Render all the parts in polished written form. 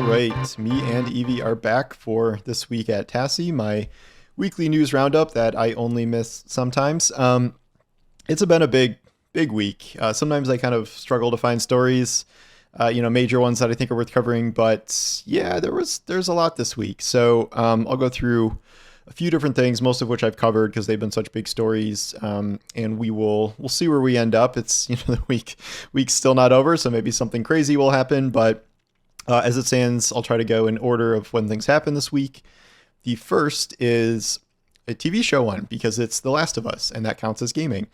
All right, me and Evie are back for this week at Tassi, my weekly news roundup that I only miss sometimes. It's been a big week. Sometimes I kind of struggle to find stories, major ones that I think are worth covering. But yeah, there's a lot this week. So I'll go through a few different things, most of which I've covered because they've been such big stories. And we'll see where we end up. It's the week's still not over, so maybe something crazy will happen, but. As it stands, I'll try to go in order of when things happen this week. The first is a TV show one because it's The Last of Us, and that counts as gaming.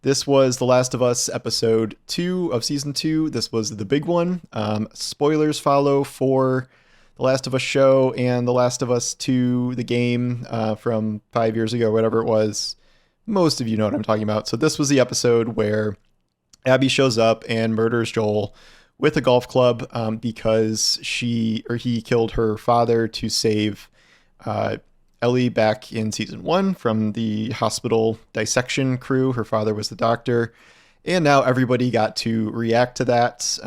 This was The Last of Us episode 2 of season 2. This was the big one. Spoilers follow for The Last of Us show and The Last of Us 2, the game from 5 years ago, whatever it was. Most of you know what I'm talking about. So this was the episode where Abby shows up and murders Joel with a golf club because he killed her father to save Ellie back in season 1 from the hospital dissection crew. Her father was the doctor, and now everybody got to react to that.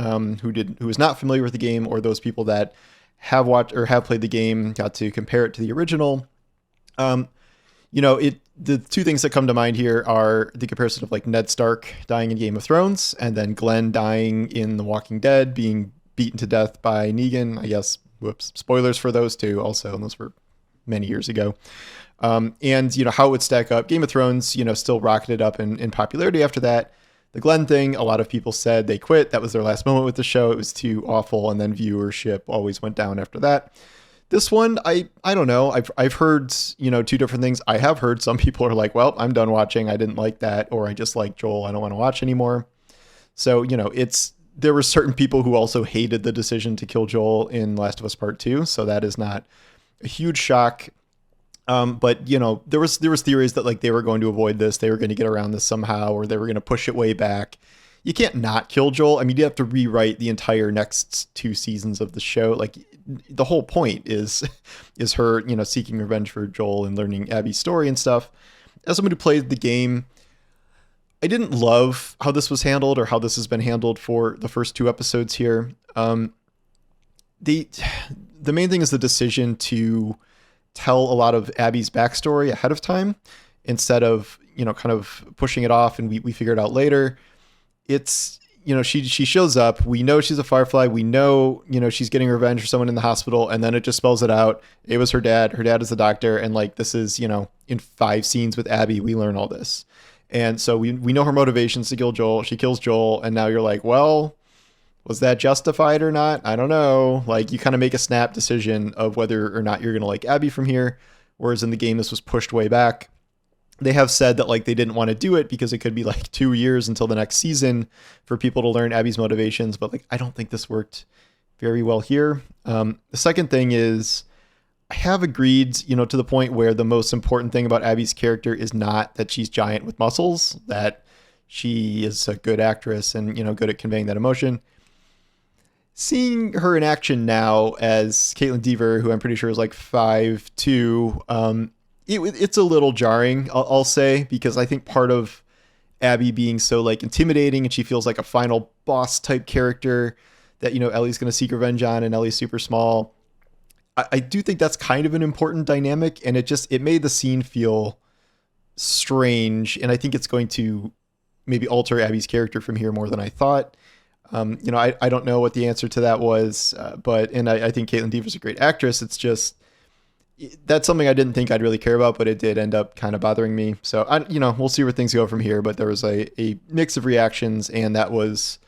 Who was not familiar with the game, or those people that have watched or have played the game got to compare it to the original. The two things that come to mind here are the comparison of like Ned Stark dying in Game of Thrones and then Glenn dying in The Walking Dead, being beaten to death by Negan. I guess, whoops, spoilers for those two also, and those were many years ago. And how it would stack up. Game of Thrones, still rocketed up in popularity after that. The Glenn thing, a lot of people said they quit. That was their last moment with the show. It was too awful. And then viewership always went down after that. This one, I don't know. I've heard, two different things. I have heard some people are like, well, I'm done watching. I didn't like that. Or I just like Joel. I don't want to watch anymore. So, there were certain people who also hated the decision to kill Joel in Last of Us Part 2. So that is not a huge shock. But there was theories that like they were going to avoid this. They were going to get around this somehow, or they were going to push it way back. You can't not kill Joel. I mean, you have to rewrite the entire next 2 seasons of the show. Like, the whole point is her, seeking revenge for Joel and learning Abby's story and stuff. As someone who played the game, I didn't love how this was handled or how this has been handled for the first 2 episodes here. The main thing is the decision to tell a lot of Abby's backstory ahead of time instead of, kind of pushing it off and we figure it out later. It's, she shows up. We know she's a Firefly. We know, she's getting revenge for someone in the hospital. And then it just spells it out. It was her dad. Her dad is the doctor. And like, this is, in 5 scenes with Abby, we learn all this. And so we know her motivations to kill Joel. She kills Joel. And now you're like, well, was that justified or not? I don't know. Like, you kind of make a snap decision of whether or not you're going to like Abby from here. Whereas in the game, this was pushed way back. They have said that like they didn't want to do it because it could be like 2 years until the next season for people to learn Abby's motivations. But like, I don't think this worked very well here. The second thing is I have agreed, to the point where the most important thing about Abby's character is not that she's giant with muscles, that she is a good actress and, good at conveying that emotion. Seeing her in action now as Caitlin Dever, who I'm pretty sure is like 5'2", it's a little jarring, I'll say, because I think part of Abby being so like intimidating and she feels like a final boss type character that, Ellie's going to seek revenge on, and Ellie's super small. I do think that's kind of an important dynamic, and it made the scene feel strange. And I think it's going to maybe alter Abby's character from here more than I thought. I don't know what the answer to that was, but I think Caitlin Dever's a great actress. It's just, that's something I didn't think I'd really care about, but it did end up kind of bothering me. So we'll see where things go from here, but there was a mix of reactions, and that was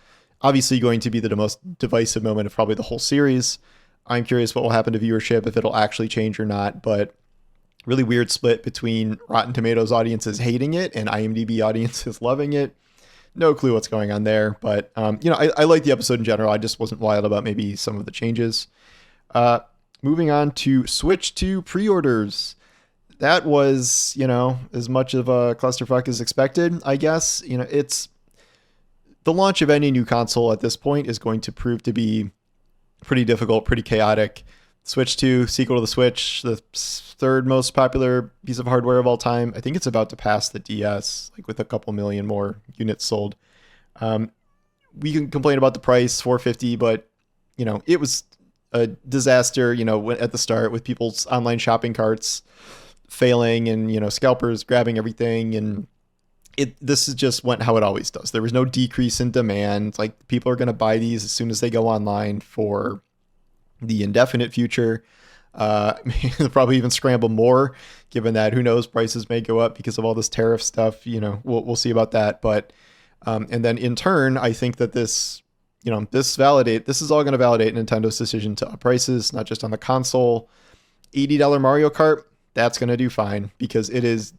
obviously going to be the most divisive moment of probably the whole series. I'm curious what will happen to viewership, if it'll actually change or not, but really weird split between Rotten Tomatoes audiences hating it and IMDb audiences loving it. No clue what's going on there, but I like the episode in general. I just wasn't wild about maybe some of the changes. Moving on to Switch 2 pre-orders. That was, as much of a clusterfuck as expected, I guess. It's the launch of any new console at this point is going to prove to be pretty difficult, pretty chaotic. Switch 2, sequel to the Switch, the 3rd most popular piece of hardware of all time. I think it's about to pass the DS, like with a couple million more units sold. We can complain about the price, $450, but it was a disaster, at the start with people's online shopping carts failing and, scalpers grabbing everything. And this is just went how it always does. There was no decrease in demand. Like, people are going to buy these as soon as they go online for the indefinite future. They'll probably even scramble more, given that who knows, prices may go up because of all this tariff stuff. We'll see about that. But and then in turn, I think that this is all going to validate Nintendo's decision to up prices, not just on the console. $80 Mario Kart, that's going to do fine because it is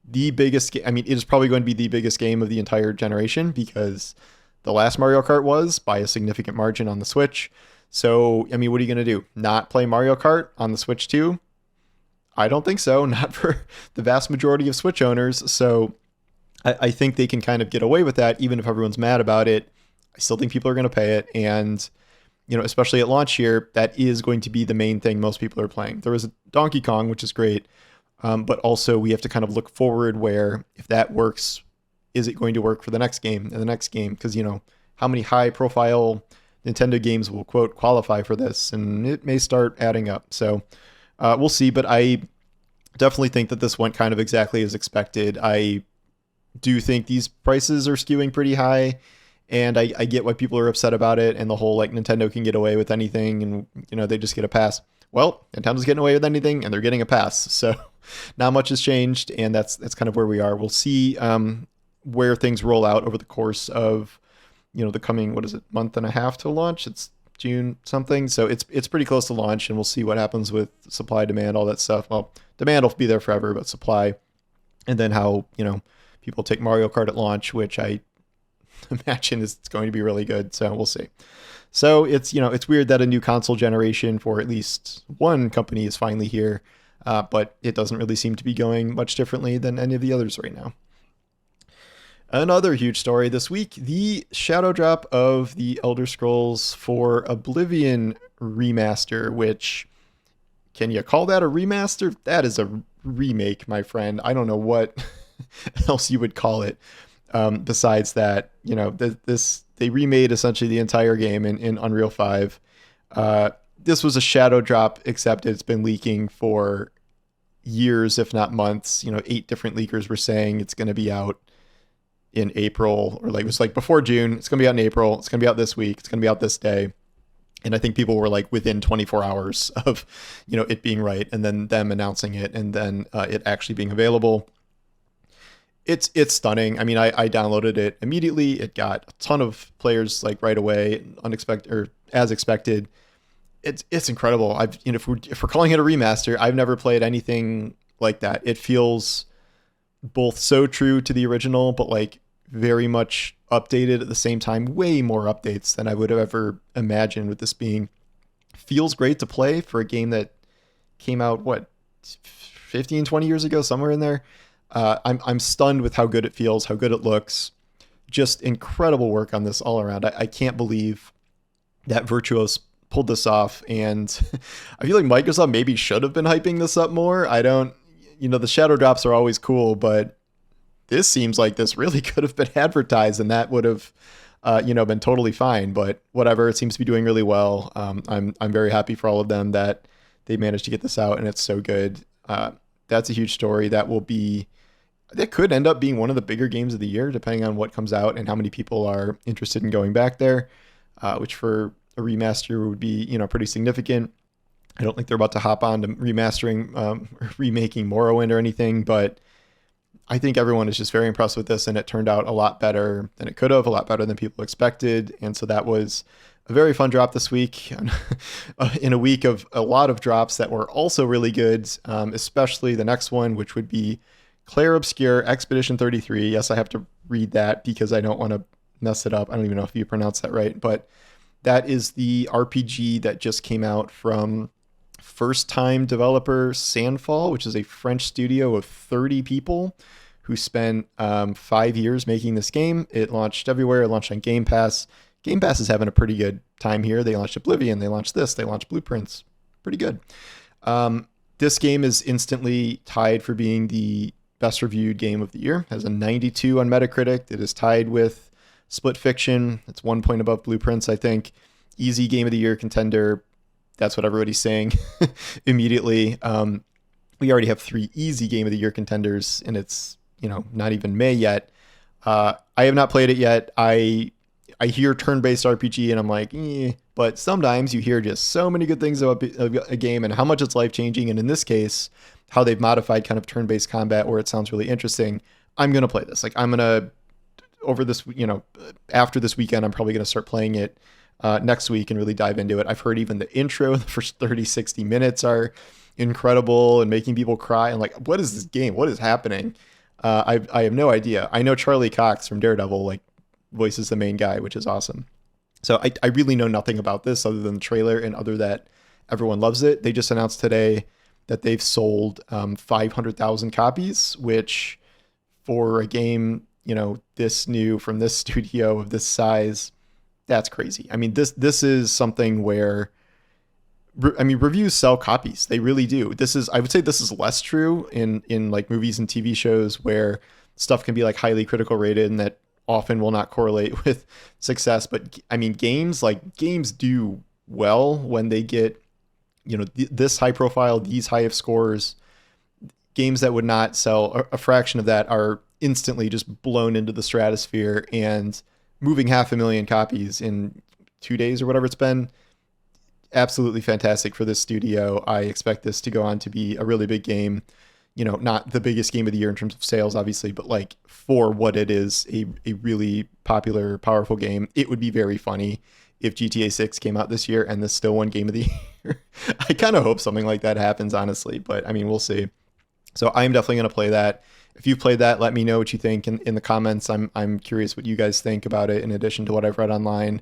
the biggest game. I mean, it is probably going to be the biggest game of the entire generation because the last Mario Kart was by a significant margin on the Switch. So, I mean, what are you going to do? Not play Mario Kart on the Switch 2? I don't think so. Not for the vast majority of Switch owners. So I think they can kind of get away with that, even if everyone's mad about it. I still think people are going to pay it. And, especially at launch here, that is going to be the main thing most people are playing. There is a Donkey Kong, which is great. But also we have to kind of look forward where if that works, is it going to work for the next game and the next game? Because, how many high profile Nintendo games will, quote, qualify for this? And it may start adding up. So we'll see. But I definitely think that this went kind of exactly as expected. I do think these prices are skewing pretty high. And I get why people are upset about it. And the whole, like, Nintendo can get away with anything and, they just get a pass. Well, Nintendo's getting away with anything and they're getting a pass. So not much has changed. And that's kind of where we are. We'll see where things roll out over the course of, the coming, month and a half to launch. It's June something. So it's pretty close to launch, and we'll see what happens with supply, demand, all that stuff. Well, demand will be there forever, but supply, and then how, people take Mario Kart at launch, which I imagine is going to be really good. So we'll see. So it's weird that a new console generation for at least one company is finally here, but it doesn't really seem to be going much differently than any of the others right now. Another huge story this week, the shadow drop of the Elder Scrolls for Oblivion remaster, which, can you call that a remaster? That is a remake, my friend. I don't know what else you would call it. Besides that, they remade essentially the entire game in Unreal 5. This was a shadow drop, except it's been leaking for years, if not months. 8 different leakers were saying it's going to be out in April, or it was before June. It's going to be out in April. It's going to be out this week. It's going to be out this day. And I think people were within 24 hours of, it being right, and then them announcing it, and then it actually being available. It's stunning. I mean, I downloaded it immediately. It got a ton of players right away, unexpected or as expected. It's incredible. If we're calling it a remaster, I've never played anything like that. It feels both so true to the original, but very much updated at the same time. Way more updates than I would have ever imagined with this being. Feels great to play for a game that came out 15, 20 years ago, somewhere in there. I'm stunned with how good it feels, how good it looks. Just incredible work on this all around. I can't believe that Virtuos pulled this off, and I feel like Microsoft maybe should have been hyping this up more. I don't, the shadow drops are always cool, but this seems like this really could have been advertised, and that would have, been totally fine. But whatever, it seems to be doing really well. I'm very happy for all of them that they managed to get this out, and it's so good. That's a huge story. That could end up being one of the bigger games of the year, depending on what comes out and how many people are interested in going back there, which for a remaster would be, pretty significant. I don't think they're about to hop on to remaking Morrowind or anything, but I think everyone is just very impressed with this, and it turned out a lot better than it could have, a lot better than people expected. And so that was a very fun drop this week in a week of a lot of drops that were also really good, especially the next one, which would be Clair Obscur Expedition 33. Yes, I have to read that because I don't want to mess it up. I don't even know if you pronounce that right, but that is the RPG that just came out from first-time developer Sandfall, which is a French studio of 30 people who spent 5 years making this game. It launched everywhere. It launched on Game Pass. Game Pass is having a pretty good time here. They launched Oblivion. They launched this. They launched Blueprints. Pretty good. This game is instantly tied for being the best reviewed game of the year. It has a 92 on Metacritic. It is tied with Split Fiction. It's 1 point above Blueprints, I think. Easy game of the year contender. that's what everybody's saying immediately. We already have 3 easy Game of the Year contenders, and it's, not even May yet. I have not played it yet. I hear turn-based RPG and I'm like, but sometimes you hear just so many good things about a game and how much it's life-changing. And in this case, how they've modified kind of turn-based combat where it sounds really interesting. I'm going to play this. Like, I'm going to, over this, after this weekend, I'm probably going to start playing it next week and really dive into it. I've heard even the intro, the first 30, 60 minutes are incredible and making people cry. And like, what is this game? What is happening? I have no idea. I know Charlie Cox from Daredevil, like, voices the main guy, which is awesome. So I really know nothing about this other than the trailer and other that everyone loves it. They just announced today that they've sold 500,000 copies, which for a game, this new from this studio of this size, that's crazy. I mean, this is something where, reviews sell copies. They really do. I would say this is less true in like movies and TV shows where stuff can be like highly critical rated and that often will not correlate with success. But I mean, games do well when they get, this high profile, these high of scores. Games that would not sell a fraction of that are instantly just blown into the stratosphere, and moving 500,000 copies in 2 days or whatever it's been. Absolutely fantastic for this studio. I expect this to go on to be a really big game. Not the biggest game of the year in terms of sales, obviously, but like for what it is, a really popular, powerful game. It would be very funny if GTA 6 came out this year and this still won Game of the Year. I kind of hope something like that happens, honestly, but I mean, we'll see. So I'm definitely going to play that. If you've played that, let me know what you think in the comments. I'm curious what you guys think about it in addition to what I've read online.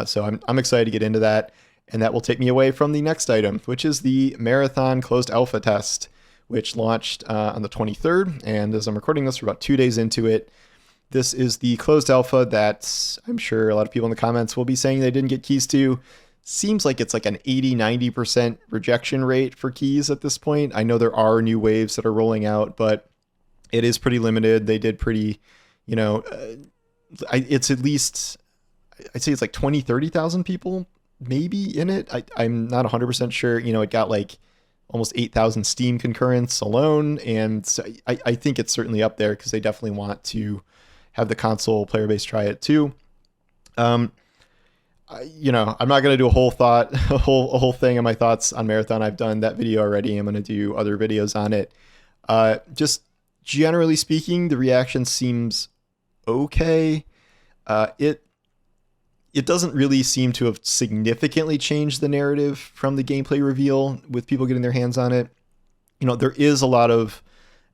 So I'm excited to get into that. And that will take me away from the next item, which is the Marathon Closed Alpha Test, which launched on the 23rd. And as I'm recording this, we're about 2 days into it. This is the closed alpha that I'm sure a lot of people in the comments will be saying they didn't get keys to. Seems like it's like an 80-90% rejection rate for keys at this point. I know there are new waves that are rolling out, but it is pretty limited. They did pretty, it's at least, I'd say it's like 20, 30,000 people maybe in it. I'm not 100% sure. It got like almost 8,000 Steam concurrents alone. And so I think it's certainly up there because they definitely want to have the console player base try it too. I'm not going to do a whole thing on my thoughts on Marathon. I've done that video already. I'm going to do other videos on it. Just generally speaking, the reaction seems okay. It doesn't really seem to have significantly changed the narrative from the gameplay reveal with people getting their hands on it. There is a lot of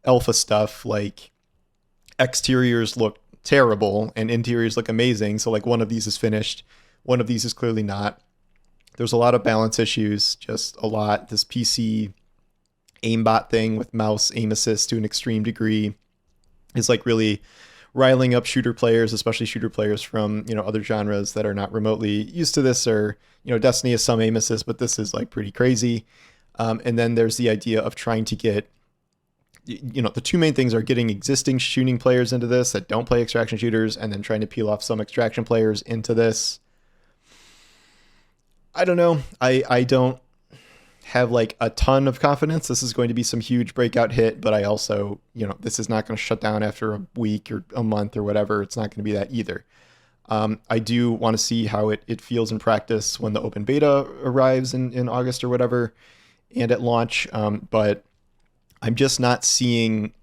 alpha stuff, like exteriors look terrible and interiors look amazing. So like one of these is finished, one of these is clearly not. There's a lot of balance issues, just a lot. This PC aimbot thing with mouse aim assist to an extreme degree is like really riling up shooter players, especially shooter players from, other genres that are not remotely used to this, or, Destiny has some aim assist, but this is like pretty crazy. And then there's the idea of trying to get, the two main things are getting existing shooting players into this that don't play extraction shooters, and then trying to peel off some extraction players into this. I don't know. I don't have like a ton of confidence this is going to be some huge breakout hit, but I also, this is not going to shut down after a week or a month or whatever. It's not going to be that either. I do want to see how it feels in practice when the open beta arrives in August or whatever, and at launch. But I'm just not seeing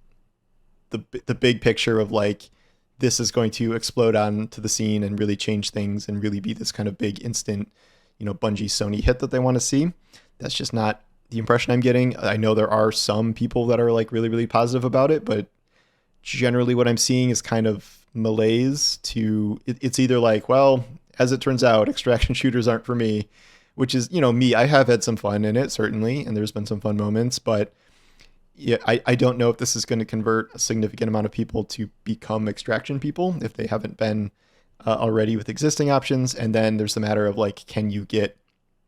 the big picture of like, this is going to explode onto the scene and really change things and really be this kind of big instant, Bungie Sony hit that they want to see. That's just not the impression I'm getting. I know there are some people that are like really, really positive about it, but generally what I'm seeing is kind of malaise to it's either like, well, as it turns out, extraction shooters aren't for me, which is, me. I have had some fun in it, certainly, and there's been some fun moments, but yeah, I don't know if this is going to convert a significant amount of people to become extraction people if they haven't been already with existing options. And then there's the matter of like, can you get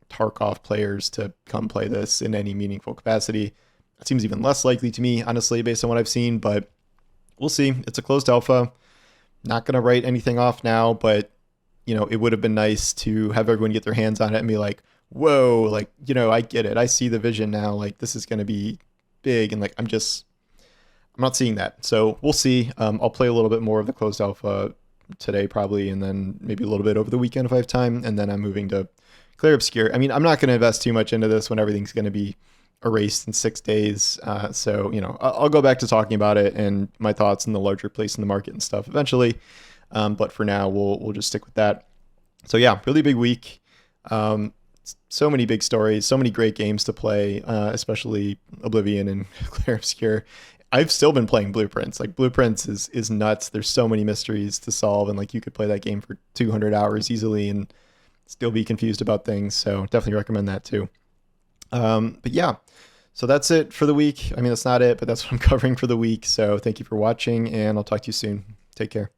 Tarkov players to come play this in any meaningful capacity? It seems even less likely to me, honestly, based on what I've seen, but we'll see. It's a closed alpha. Not going to write anything off now, but it would have been nice to have everyone get their hands on it and be like, whoa, like, I get it. I see the vision now. Like, this is going to be big. And like, I'm not seeing that. So we'll see. I'll play a little bit more of the closed alpha today, probably, and then maybe a little bit over the weekend if I have time. And then I'm moving to Clair Obscur. I mean, I'm not going to invest too much into this when everything's going to be erased in 6 days. So, I'll go back to talking about it and my thoughts in the larger place in the market and stuff eventually. But for now, we'll just stick with that. So yeah, really big week. Um, so many big stories, so many great games to play, especially Oblivion and Clair Obscur. I've still been playing Blueprints. Like Blueprints is nuts. There's so many mysteries to solve, and like you could play that game for 200 hours easily and still be confused about things. So definitely recommend that too. But yeah, so that's it for the week. I mean, that's not it, but that's what I'm covering for the week. So thank you for watching, and I'll talk to you soon. Take care.